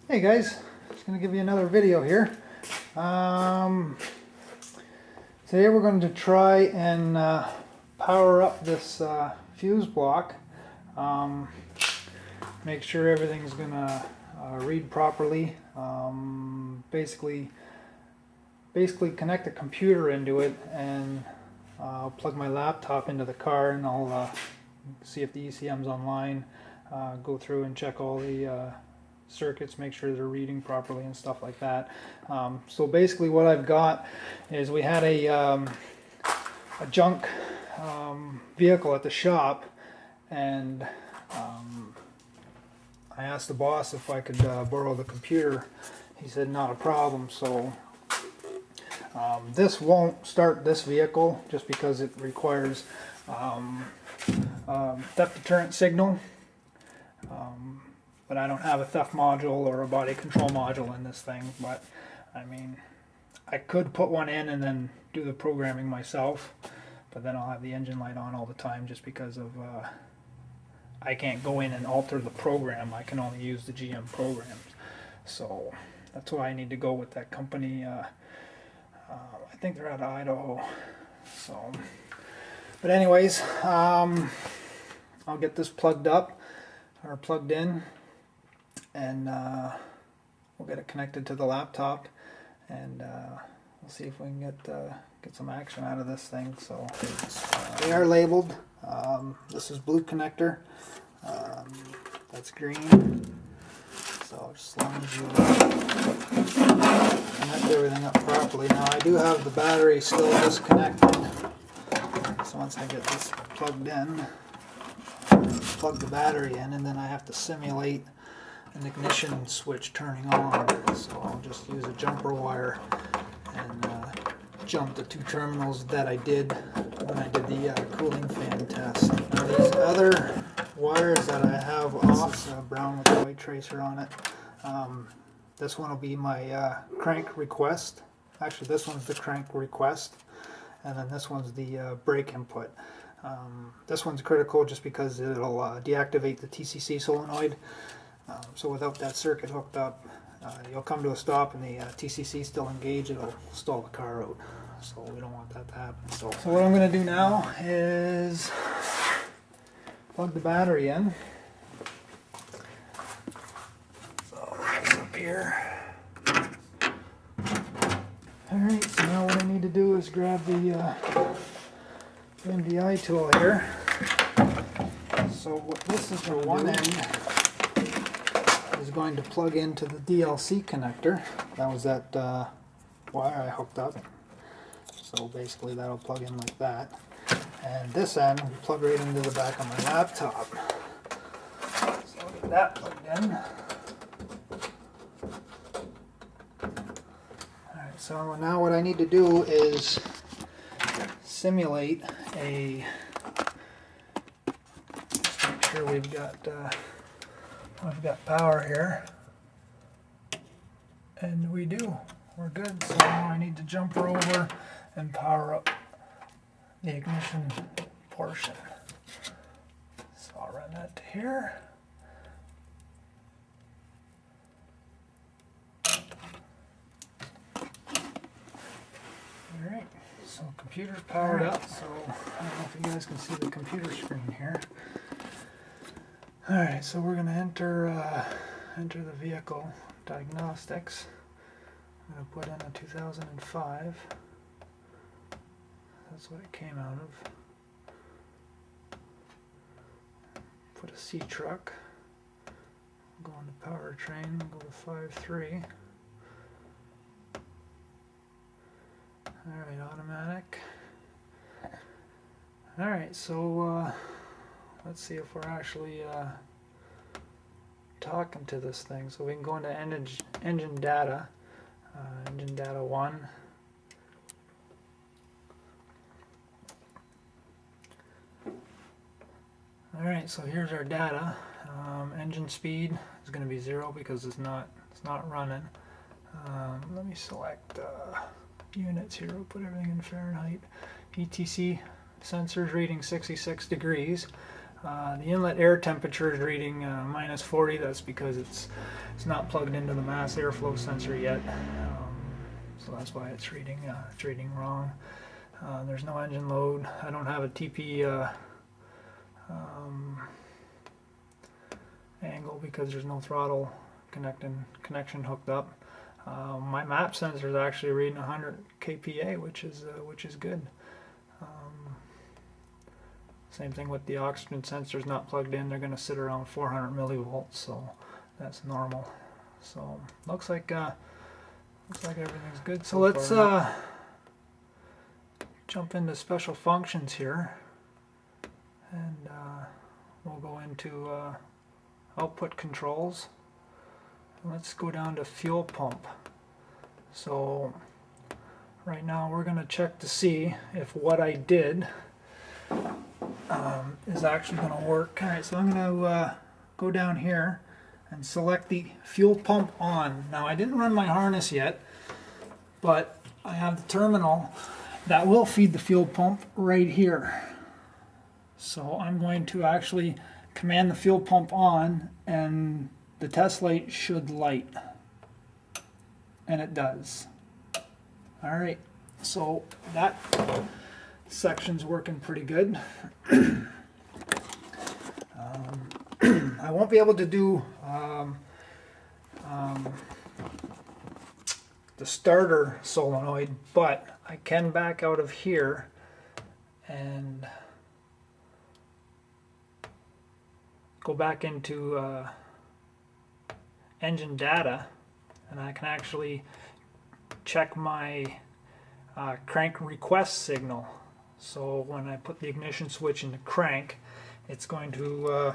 Hey guys, just going to give you another video here. Today we're going to try and power up this fuse block. Make sure everything's going to read properly. Basically connect the computer into it, and I'll plug my laptop into the car, and I'll see if the ECM's online, go through and check all the circuits, make sure they're reading properly and stuff like that. So basically what I've got is we had a junk vehicle at the shop, and I asked the boss if I could borrow the computer. He said not a problem. So this won't start this vehicle just because it requires theft deterrent signal. But I don't have a theft module or a body control module in this thing. But I mean, I could put one in and then do the programming myself, but then I'll have the engine light on all the time just because of I can't go in and alter the program. I can only use the GM programs. So that's why I need to go with that company. I think they're out of Idaho. So, but anyways, I'll get this plugged up or plugged in, and we'll get it connected to the laptop, and we'll see if we can get some action out of this thing. So they are labeled. This is blue connector. That's green. So as long as you connect everything up properly. Now I do have the battery still disconnected. So once I get this plugged in, plug the battery in, and then I have to simulate an ignition switch turning on. So I'll just use a jumper wire and jump the two terminals that I did when I did the cooling fan test. Now these other wires that I have off, this is brown with a white tracer on it. This one will be my crank request. Actually, this one's the crank request, and then this one's the brake input. This one's critical just because it'll deactivate the TCC solenoid. So without that circuit hooked up, you'll come to a stop and the TCC still engaged. It'll stall the car out. So we don't want that to happen. So what I'm going to do now is plug the battery in. So it's up here. Alright, so now what I need to do is grab the MDI tool here. So what this is for one end is going to plug into the DLC connector. That was that wire I hooked up. So basically that'll plug in like that. And this end will plug right into the back of my laptop. So I'll get that plugged in. Alright, so now what I need to do is simulate a, just make sure we've got power here, and we do. We're good. So now I need to jump her over and power up the ignition portion. So I'll run that to here. Alright, so computer's powered up, so I don't know if you guys can see the computer screen here. Alright, so we're going to enter the vehicle diagnostics. I'm going to put in a 2005. That's what it came out of. Put a C truck. Go on to powertrain, go to 5.3. Alright, automatic. Alright, so let's see if we're actually talking to this thing. So we can go into engine data, engine data 1. Alright, so here's our data. Engine speed is going to be 0 because it's not running. Let me select units here. We'll put everything in Fahrenheit. ETC sensors reading 66 degrees. The inlet air temperature is reading -40. That's because it's not plugged into the mass airflow sensor yet, so that's why it's reading wrong. There's no engine load. I don't have a TP angle because there's no throttle connection hooked up. My map sensor is actually reading 100 kPa, which is good. Same thing with the oxygen sensors not plugged in. They're going to sit around 400 millivolts, so that's normal. So looks like everything's good. So let's jump into special functions here, and we'll go into output controls. Let's go down to fuel pump. So right now we're going to check to see if what I did is actually going to work. Alright, so I'm going to go down here and select the fuel pump on. Now I didn't run my harness yet, but I have the terminal that will feed the fuel pump right here. So I'm going to actually command the fuel pump on, and the test light should light, and it does. Alright, so that section's working pretty good. I won't be able to do the starter solenoid, but I can back out of here and go back into engine data, and I can actually check my crank request signal. So when I put the ignition switch into crank, it's going to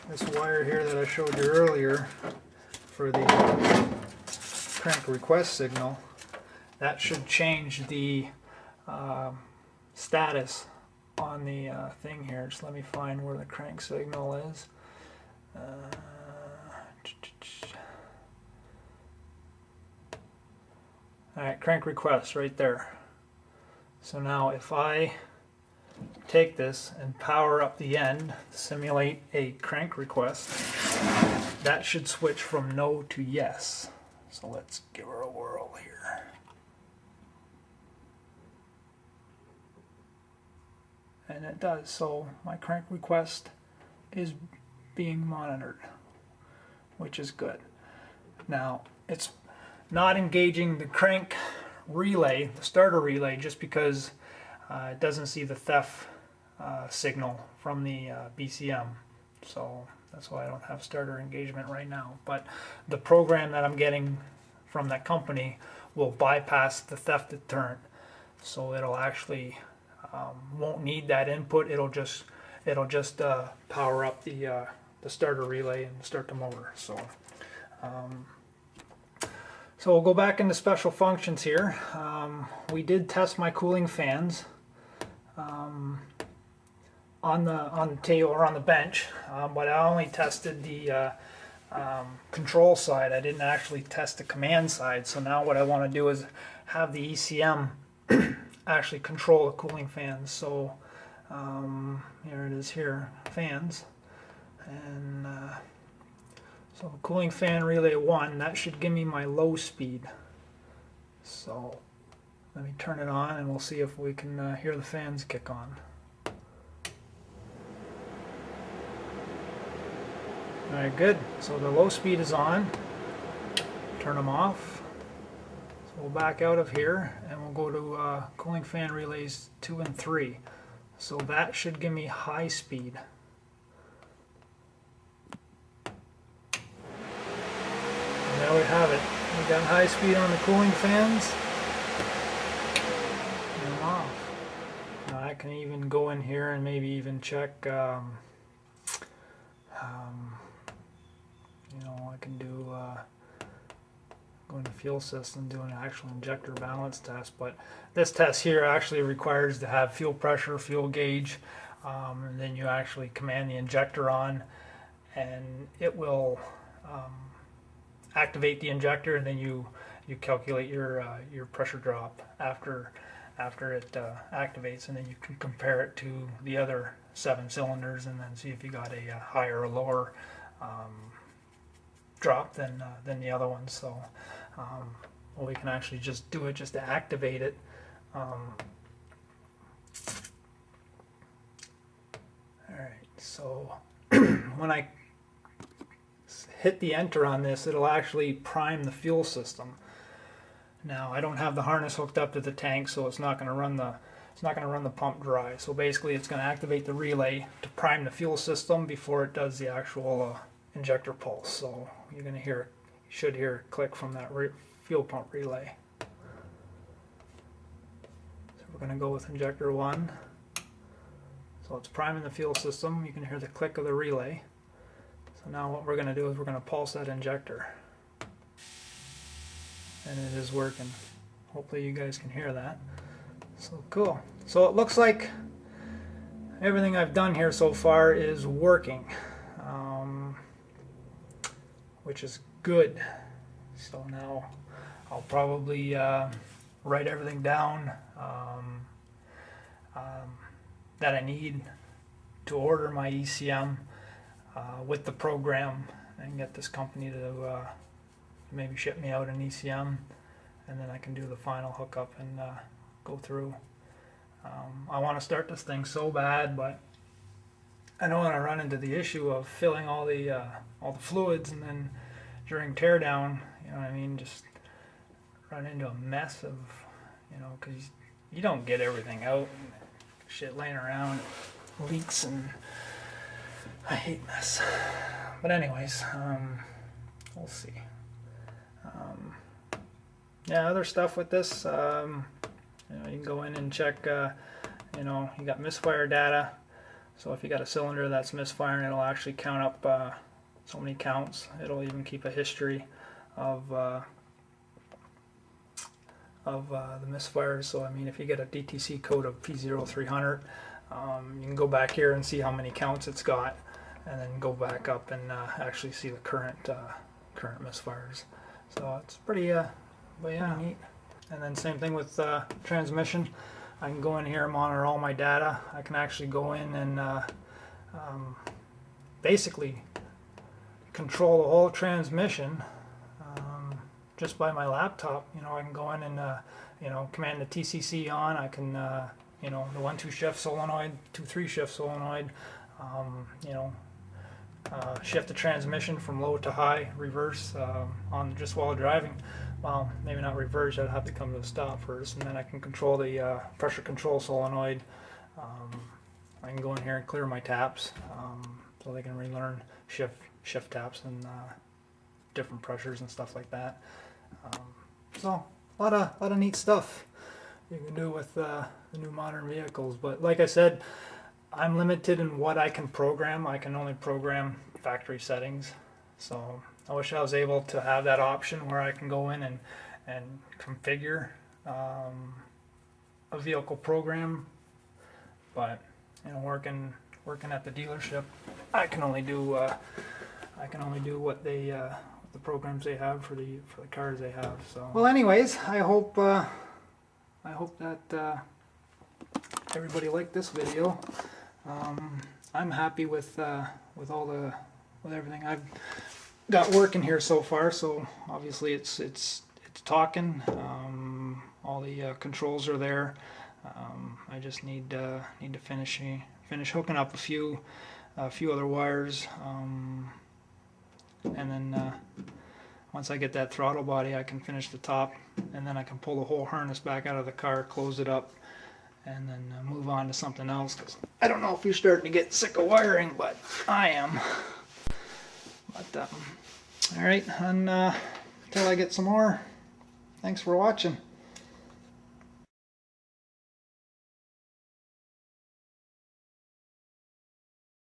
this wire here that I showed you earlier for the crank request signal, that should change the status on the thing here. Just let me find where the crank signal is. Alright, crank request right there. So now if I take this and power up the end, simulate a crank request, that should switch from no to yes. So let's give her a whirl here. And it does. So my crank request is being monitored, which is good. Now it's not engaging the crank relay, the starter relay, just because it doesn't see the theft signal from the BCM. So that's why I don't have starter engagement right now. But the program that I'm getting from that company will bypass the theft deterrent, so it'll actually won't need that input. It'll just power up the starter relay and start the motor. So we'll go back into special functions here. We did test my cooling fans on the table or on the bench, but I only tested the control side. I didn't actually test the command side. So now what I want to do is have the ECM actually control the cooling fans. So here it is here, fans, and so cooling fan relay 1, that should give me my low speed. So let me turn it on and we'll see if we can hear the fans kick on. Alright, good. So the low speed is on. Turn them off. So we'll back out of here and we'll go to cooling fan relays 2 and 3. So that should give me high speed. And there we have it. We got high speed on the cooling fans. And off. Now I can even go in here and maybe even check you know, I can do go into fuel system, do an actual injector balance test, but this test here actually requires to have fuel pressure, fuel gauge, and then you actually command the injector on, and it will activate the injector, and then you calculate your pressure drop after after it activates, and then you can compare it to the other 7 cylinders and then see if you got a higher or lower drop than the other ones. So well, we can actually just do it just to activate it. Alright, so when I hit the enter on this, it'll actually prime the fuel system. Now I don't have the harness hooked up to the tank, so it's not going to run the pump dry. So basically it's going to activate the relay to prime the fuel system before it does the actual injector pulse. So you're going to hear, you should hear a click from that fuel pump relay. So we're going to go with injector 1. So it's priming the fuel system. You can hear the click of the relay. So now what we're going to do is we're going to pulse that injector. And it is working. Hopefully you guys can hear that. So cool. So it looks like everything I've done here so far is working, which is good. So now I'll probably write everything down that I need to order my ECM with the program and get this company to maybe ship me out an ECM, and then I can do the final hookup and go through. I want to start this thing so bad, but I don't want to run into the issue of filling all the fluids, and then during teardown, you know what I mean, just run into a mess of, you know, because you don't get everything out, and shit laying around, leaks, and I hate mess. But anyways, we'll see. Yeah, other stuff with this, you know, you can go in and check, you know, you got misfire data. So if you got a cylinder that's misfiring, it'll actually count up so many counts. It'll even keep a history of the misfires. So I mean, if you get a DTC code of P0300, you can go back here and see how many counts it's got, and then go back up and actually see the current misfires. So it's pretty but yeah, neat. And then same thing with transmission. I can go in here and monitor all my data. I can actually go in and basically control the whole transmission just by my laptop. You know, I can go in and you know, command the TCC on. I can you know, the 1-2 shift solenoid, 2-3 shift solenoid. You know, shift the transmission from low to high, reverse on just while driving. Well, maybe not reverse, I'd have to come to a stop first, and then I can control the pressure control solenoid. I can go in here and clear my taps, so they can relearn shift taps and different pressures and stuff like that. So a lot of neat stuff you can do with the new modern vehicles. But like I said, I'm limited in what I can program. I can only program factory settings. So I wish I was able to have that option where I can go in and configure a vehicle program. But you know, working at the dealership, I can only do what they the programs they have for the cars they have. So well, anyways, I hope that everybody liked this video. I'm happy with everything I've got working here so far. So obviously it's talking. All the controls are there. I just need to finish hooking up a few other wires, and then once I get that throttle body, I can finish the top, and then I can pull the whole harness back out of the car, close it up, and then move on to something else. Because I don't know if you're starting to get sick of wiring, but I am. But all right, and until I get some more, thanks for watching.